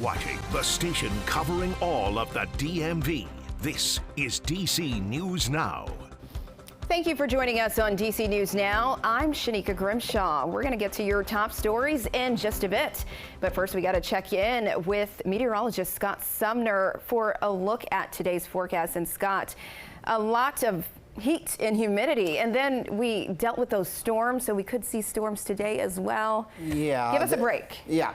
Watching the station covering all of the DMV. This is DC News Now. Thank you for joining us on DC News Now. I'm Shanika Grimshaw. We're going to get to your top stories in just a bit. But first, we got to check in with meteorologist Scott Sumner for a look at today's forecast. And Scott, a lot of heat and humidity, and then we dealt with those storms, so we could see storms today as well. Yeah. Give us a break. Yeah,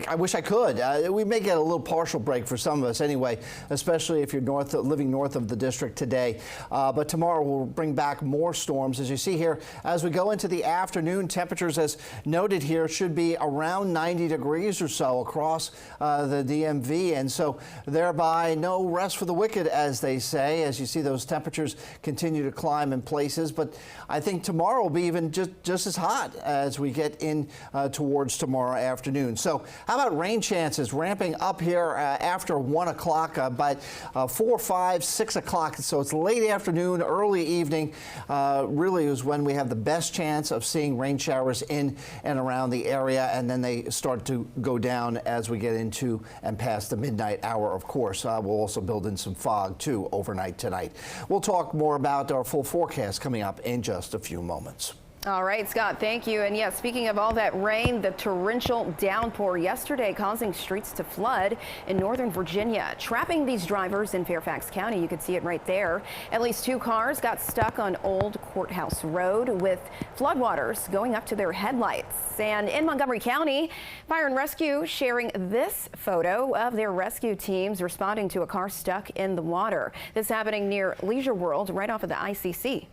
I wish I could. We may get a little partial break for some of us anyway, especially if you're living north of the district today. But tomorrow we'll bring back more storms. As you see here, as we go into the afternoon, temperatures, as noted here, should be around 90 degrees or so across the DMV. And so thereby no rest for the wicked, as they say, as you see those temperatures continue to climb in places. But I think tomorrow will be even just as hot as we get in towards tomorrow afternoon. So how about rain chances ramping up here after 1 o'clock, but 4, 5, 6 o'clock. So it's late afternoon, early evening really is when we have the best chance of seeing rain showers in and around the area. And then they start to go down as we get into and past the midnight hour, of course. We'll also build in some fog too overnight tonight. We'll talk more about our full forecast coming up in just a few moments. All right, Scott, thank you. And yes, speaking of all that rain, the torrential downpour yesterday causing streets to flood in northern Virginia, trapping these drivers in Fairfax County. You could see it right there. At least 2 cars got stuck on Old Courthouse Road with floodwaters going up to their headlights. And in Montgomery County, Fire and Rescue sharing this photo of their rescue teams responding to a car stuck in the water. This happening near Leisure World, right off of the ICC.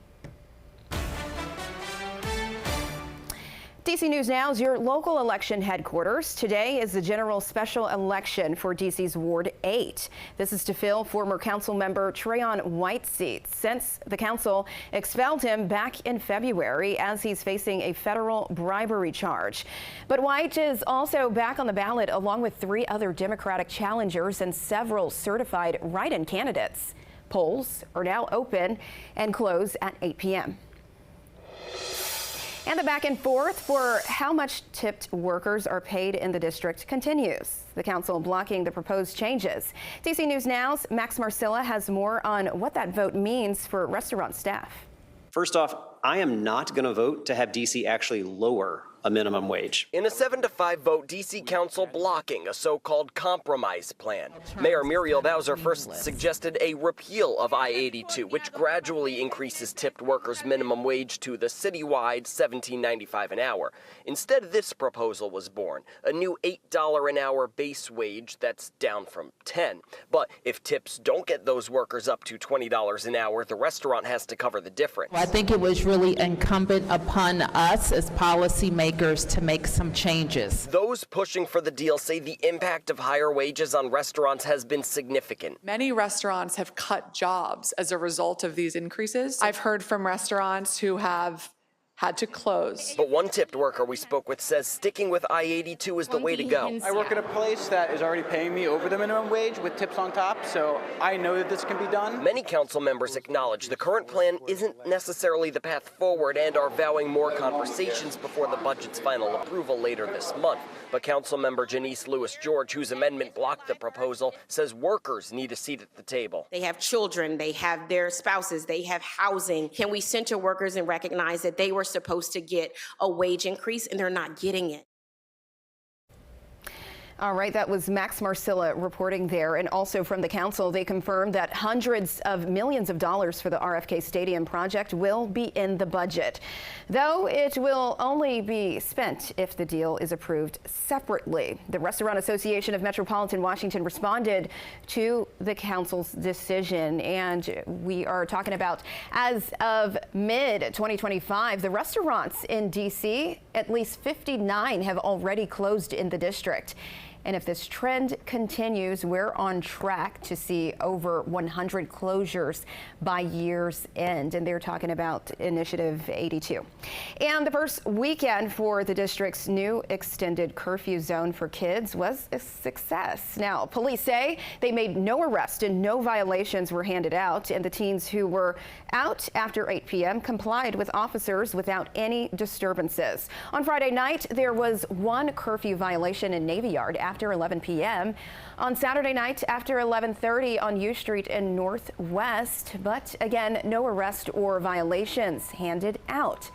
DC News Now is your local election headquarters. Today is the general special election for DC's Ward 8. This is to fill former council member Trayon White's seat, since the council expelled him back in February as he's facing a federal bribery charge. But White is also back on the ballot along with 3 other Democratic challengers and several certified write-in candidates. Polls are now open and close at 8 p.m. And the back and forth for how much tipped workers are paid in the district continues. The council blocking the proposed changes. DC News Now's Max Marcilla has more on what that vote means for restaurant staff. First off, I am not going to vote to have DC actually lower a minimum wage. In a 7-5 vote, D.C. Council blocking a so-called compromise plan. Mayor Muriel Bowser first suggested a repeal of I-82, which gradually increases tipped workers' minimum wage to the citywide $17.95 an hour. Instead, this proposal was born, a new $8 an hour base wage that's down from $10. But if tips don't get those workers up to $20 an hour, the restaurant has to cover the difference. I think it was really incumbent upon us as policymakers to make some changes. Those pushing for the deal say the impact of higher wages on restaurants has been significant. Many restaurants have cut jobs as a result of these increases. I've heard from restaurants who have had to close. But one tipped worker we spoke with says sticking with I-82 is the way to go. I work at a place that is already paying me over the minimum wage with tips on top, so I know that this can be done. Many council members acknowledge the current plan isn't necessarily the path forward and are vowing more conversations before the budget's final approval later this month. But council member Janice Lewis-George, whose amendment blocked the proposal, says workers need a seat at the table. They have children, they have their spouses, they have housing. Can we center workers and recognize that they were supposed to get a wage increase and they're not getting it? All right, that was Max Marcilla reporting there. And also from the council, they confirmed that hundreds of millions of dollars for the RFK Stadium project will be in the budget, though it will only be spent if the deal is approved separately. The Restaurant Association of Metropolitan Washington responded to the council's decision, and we are talking about as of mid-2025, the restaurants in D.C., at least 59 have already closed in the district. And if this trend continues, we're on track to see over 100 closures by year's end. And they're talking about Initiative 82. And the first weekend for the district's new extended curfew zone for kids was a success. Now, police say they made no arrests and no violations were handed out. And the teens who were out after 8 p.m. complied with officers without any disturbances. On Friday night, there was one curfew violation in Navy Yard after 11 p.m. On Saturday night after 11:30 on U Street in Northwest. But again, no arrest or violations handed out.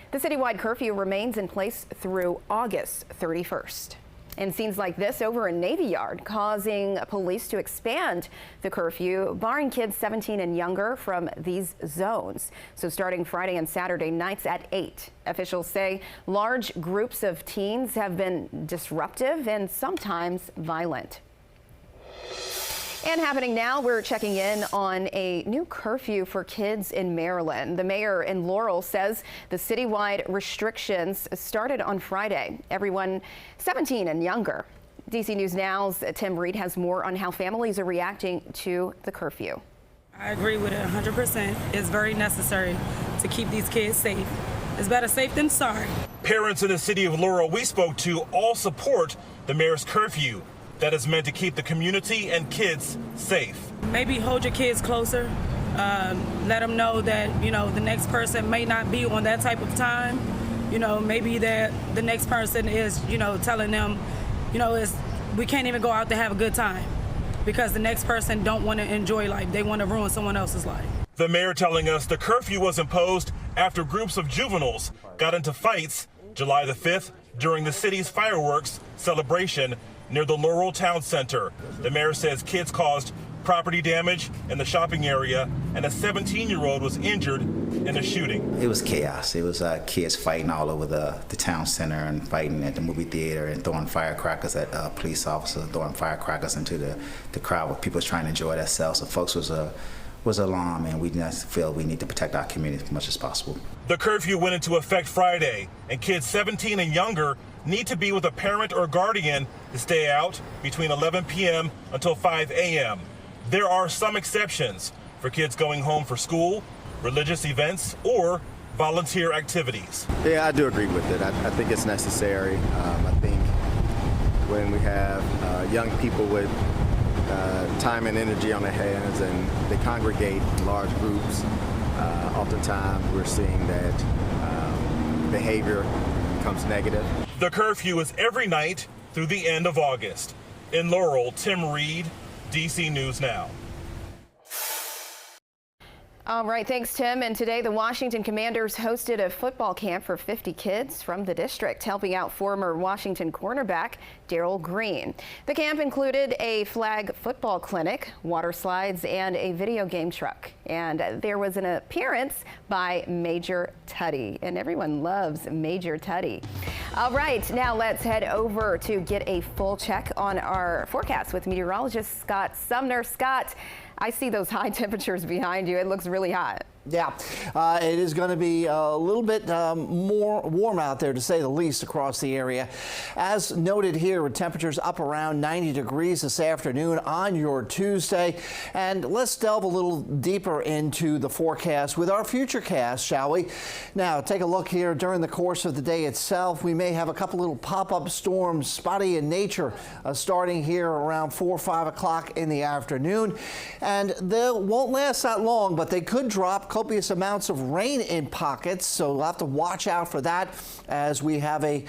The citywide curfew remains in place through August 31st. And scenes like this over in Navy Yard causing police to expand the curfew, barring kids 17 and younger from these zones. So starting Friday and Saturday nights at 8. Officials say large groups of teens have been disruptive and sometimes violent. And happening now, we're checking in on a new curfew for kids in Maryland. The mayor in Laurel says the citywide restrictions started on Friday. Everyone 17 and younger. DC News Now's Tim Reed has more on how families are reacting to the curfew. I agree with it 100%. It's very necessary to keep these kids safe. It's better safe than sorry. Parents in the city of Laurel we spoke to all support the mayor's curfew. That is meant to keep the community and kids safe. Maybe hold your kids closer. Let them know that, the next person may not be on that type of time. Maybe that the next person is, telling them, we can't even go out to have a good time because the next person don't want to enjoy life. They want to ruin someone else's life. The mayor telling us the curfew was imposed after groups of juveniles got into fights July the 5th during the city's fireworks celebration near the Laurel Town Center. The mayor says kids caused property damage in the shopping area, and a 17-year-old was injured in a shooting. It was chaos. It was kids fighting all over the town center and fighting at the movie theater and throwing firecrackers at police officers, throwing firecrackers into the crowd where people was trying to enjoy themselves. So folks was alarmed, and we just feel we need to protect our community as much as possible. The curfew went into effect Friday, and kids 17 and younger need to be with a parent or guardian to stay out between 11 p.m. until 5 a.m. There are some exceptions for kids going home for school, religious events, or volunteer activities. Yeah, I do agree with it. I think it's necessary. I think when we have young people with time and energy on their hands and they congregate in large groups, oftentimes we're seeing that behavior becomes negative. The curfew is every night through the end of August. In Laurel, Tim Reed, DC News Now. All right, thanks, Tim. And today, the Washington Commanders hosted a football camp for 50 kids from the district, helping out former Washington cornerback Darrell Green. The camp included a flag football clinic, water slides, and a video game truck. And there was an appearance by Major Tuddy, and everyone loves Major Tuddy. All right, now let's head over to get a full check on our forecast with meteorologist Scott Sumner. Scott, I see those high temperatures behind you. It looks really hot. Yeah, it is going to be a little bit more warm out there, to say the least, across the area. As noted here, with temperatures up around 90 degrees this afternoon on your Tuesday. And let's delve a little deeper into the forecast with our futurecast, shall we? Now, take a look here. During the course of the day itself, we may have a couple little pop-up storms, spotty in nature, starting here around 4 or 5 o'clock in the afternoon. And they won't last that long, but they could drop copious amounts of rain in pockets, so we'll have to watch out for that, as we have a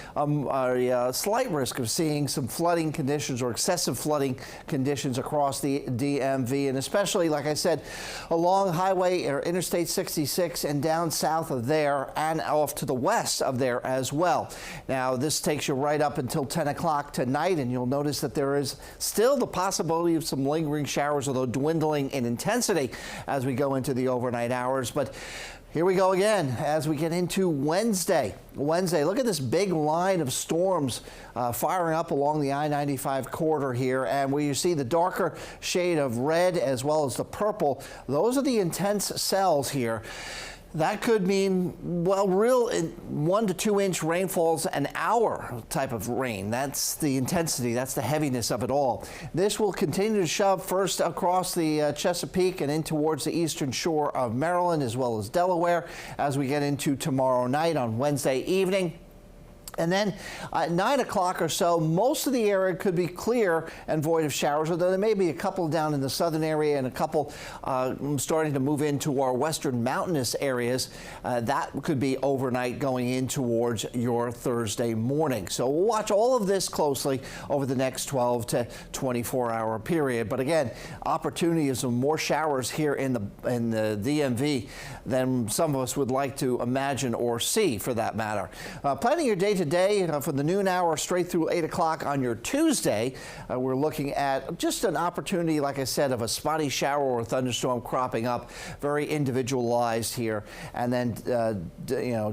slight risk of seeing some flooding conditions or excessive flooding conditions across the DMV, and especially, like I said, along Highway or Interstate 66 and down south of there and off to the west of there as well. Now, this takes you right up until 10 o'clock tonight, and you'll notice that there is still the possibility of some lingering showers, although dwindling in intensity as we go into the overnight hours. But here we go again as we get into Wednesday. Look at this big line of storms firing up along the I-95 corridor here, and where you see the darker shade of red as well as the purple, those are the intense cells here. That could mean, well, real 1 to 2 inch rainfalls an hour type of rain. That's the intensity, that's the heaviness of it all. This will continue to shove first across the Chesapeake and in towards the eastern shore of Maryland as well as Delaware as we get into tomorrow night on Wednesday evening. And then at 9 o'clock or so, most of the area could be clear and void of showers, although there may be a couple down in the southern area and a couple starting to move into our western mountainous areas. That could be overnight going in towards your Thursday morning. So we'll watch all of this closely over the next 12 to 24-hour period. But again, opportunity is more showers here in the DMV than some of us would like to imagine or see, for that matter. Planning your day today for the noon hour straight through 8 o'clock on your Tuesday, we're looking at just an opportunity, like I said, of a spotty shower or thunderstorm cropping up, very individualized here, and then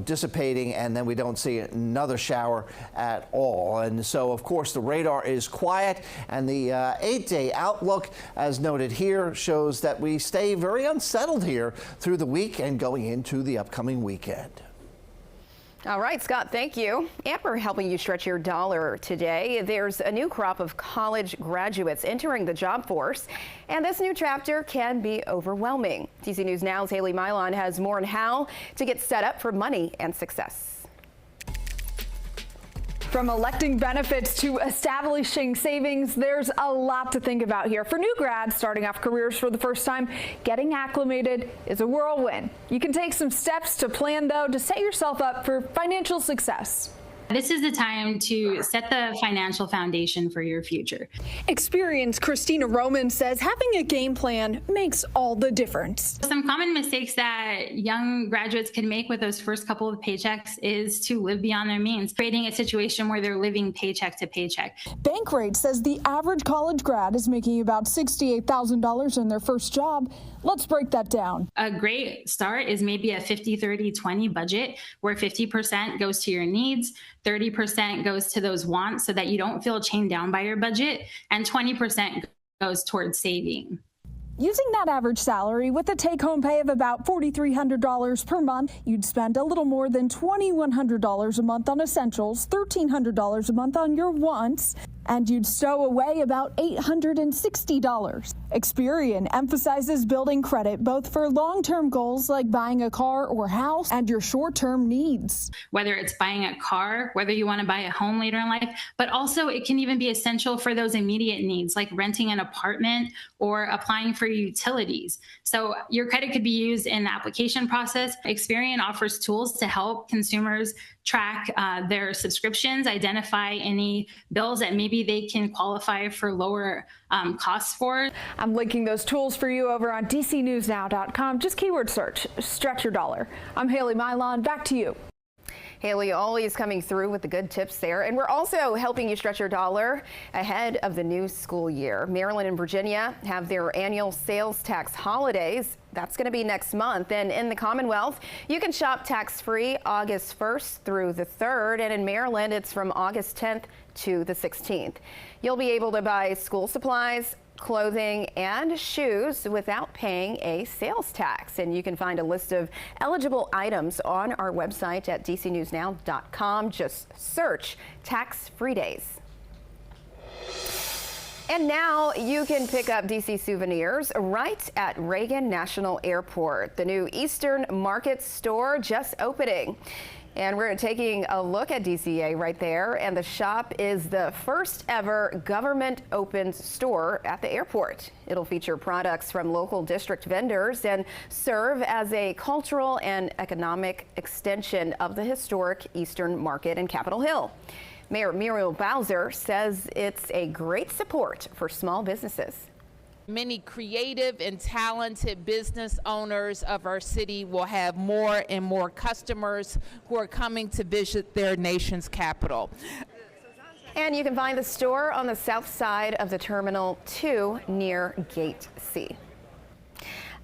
dissipating, and then we don't see another shower at all. And so, of course, the radar is quiet, and the 8-day outlook, as noted here, shows that we stay very unsettled here through the week and going into the upcoming weekend. All right, Scott, thank you. And for helping you stretch your dollar today, there's a new crop of college graduates entering the job force, and this new chapter can be overwhelming. DC News Now's Haley Milon has more on how to get set up for money and success. From electing benefits to establishing savings, there's a lot to think about here. For new grads starting off careers for the first time, getting acclimated is a whirlwind. You can take some steps to plan, though, to set yourself up for financial success. This is the time to set the financial foundation for your future. Experienced Christina Roman says having a game plan makes all the difference. Some common mistakes that young graduates can make with those first couple of paychecks is to live beyond their means, creating a situation where they're living paycheck to paycheck. Bankrate says the average college grad is making about $68,000 in their first job. Let's break that down. A great start is maybe a 50-30-20 budget, where 50% goes to your needs, 30% goes to those wants so that you don't feel chained down by your budget, and 20% goes towards saving. Using that average salary with a take-home pay of about $4,300 per month, you'd spend a little more than $2,100 a month on essentials, $1,300 a month on your wants, and you'd stow away about $860. Experian emphasizes building credit both for long-term goals like buying a car or house and your short-term needs. Whether it's buying a car, whether you want to buy a home later in life, but also it can even be essential for those immediate needs like renting an apartment or applying for utilities. So your credit could be used in the application process. Experian offers tools to help consumers track their subscriptions, identify any bills that maybe they can qualify for lower costs for. I'm linking those tools for you over on DCNewsNow.com. Just keyword search, stretch your dollar. I'm Haley Milon, back to you. Haley always coming through with the good tips there. And we're also helping you stretch your dollar ahead of the new school year. Maryland and Virginia have their annual sales tax holidays. That's going to be next month. And in the Commonwealth, you can shop tax-free August 1st through the 3rd. And in Maryland, it's from August 10th to the 16th. You'll be able to buy school supplies, clothing, and shoes without paying a sales tax. And you can find a list of eligible items on our website at dcnewsnow.com. Just search tax-free days. And now you can pick up DC souvenirs right at Reagan National Airport. The new Eastern Market store just opening. And we're taking a look at DCA right there, and the shop is the first ever government-opened store at the airport. It'll feature products from local district vendors and serve as a cultural and economic extension of the historic Eastern Market in Capitol Hill. Mayor Muriel Bowser says it's a great support for small businesses. Many creative and talented business owners of our city will have more and more customers who are coming to visit their nation's capital. And you can find the store on the south side of the Terminal 2 near Gate C.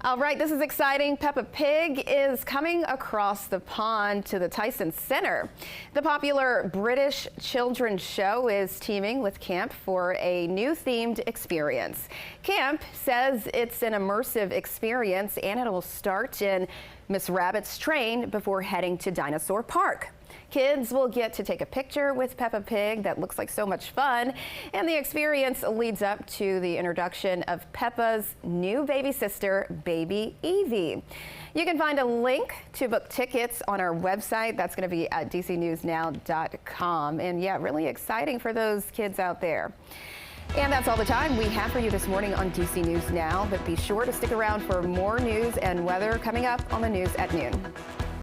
All right, this is exciting. Peppa Pig is coming across the pond to the Tyson Center. The popular British children's show is teaming with Camp for a new themed experience. Camp says it's an immersive experience, and it will start in Miss Rabbit's train before heading to Dinosaur Park. Kids will get to take a picture with Peppa Pig that looks like so much fun, and the experience leads up to the introduction of Peppa's new baby sister, baby Evie. You can find a link to book tickets on our website. That's going to be at dcnewsnow.com. And yeah, really exciting for those kids out there. And that's all the time we have for you this morning on DC News Now, but be sure to stick around for more news and weather coming up on the news at noon.